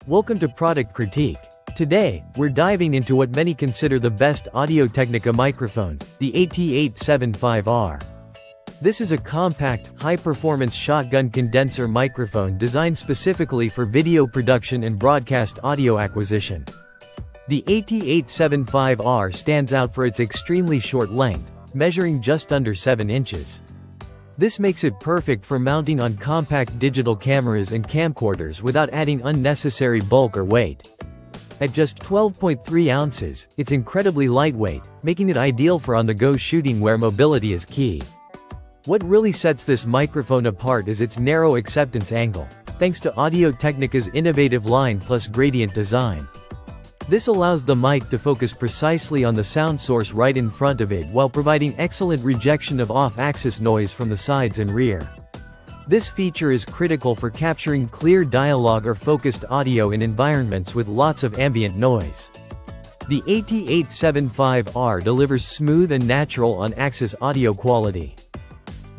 Welcome to Product Critique. Today, we're diving into what many consider the best Audio-Technica microphone, the AT875R. This is a compact, high-performance shotgun condenser microphone designed specifically for video production and broadcast audio acquisition. The AT875R stands out for its extremely short length, measuring just under 7 inches. This makes it perfect for mounting on compact digital cameras and camcorders without adding unnecessary bulk or weight. At just 12.3 ounces, it's incredibly lightweight, making it ideal for on-the-go shooting where mobility is key. What really sets this microphone apart is its narrow acceptance angle, thanks to Audio-Technica's innovative line plus gradient design. This allows the mic to focus precisely on the sound source right in front of it while providing excellent rejection of off-axis noise from the sides and rear. This feature is critical for capturing clear dialogue or focused audio in environments with lots of ambient noise. The AT875R delivers smooth and natural on-axis audio quality.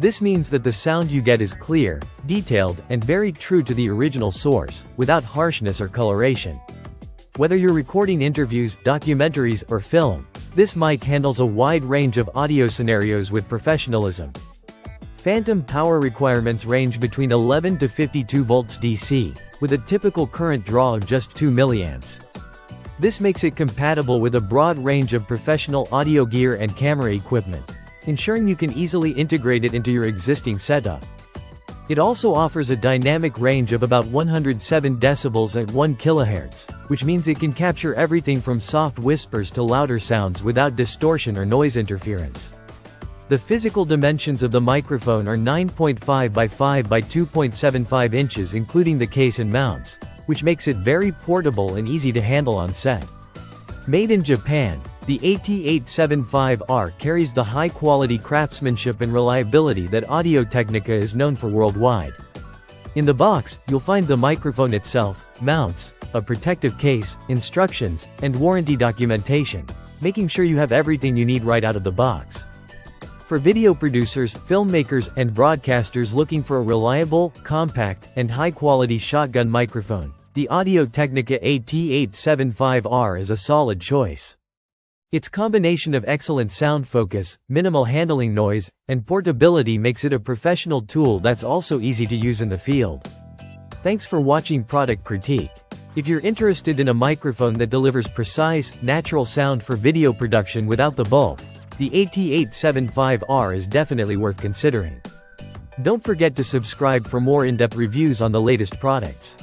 This means that the sound you get is clear, detailed, and very true to the original source, without harshness or coloration. Whether you're recording interviews, documentaries, or film, this mic handles a wide range of audio scenarios with professionalism. Phantom power requirements range between 11 to 52 volts DC, with a typical current draw of just 2 milliamps. This makes it compatible with a broad range of professional audio gear and camera equipment, ensuring you can easily integrate it into your existing setup. It also offers a dynamic range of about 107 decibels at 1 kHz, which means it can capture everything from soft whispers to louder sounds without distortion or noise interference. The physical dimensions of the microphone are 9.5 by 5 by 2.75 inches including the case and mounts, which makes it very portable and easy to handle on set. Made in Japan, the AT875R carries the high-quality craftsmanship and reliability that Audio-Technica is known for worldwide. In the box, you'll find the microphone itself, mounts, a protective case, instructions, and warranty documentation, making sure you have everything you need right out of the box. For video producers, filmmakers, and broadcasters looking for a reliable, compact, and high-quality shotgun microphone, the Audio-Technica AT875R is a solid choice. Its combination of excellent sound focus, minimal handling noise, and portability makes it a professional tool that's also easy to use in the field. Thanks for watching Product Critique. If you're interested in a microphone that delivers precise, natural sound for video production without the bulk, the AT875R is definitely worth considering. Don't forget to subscribe for more in-depth reviews on the latest products.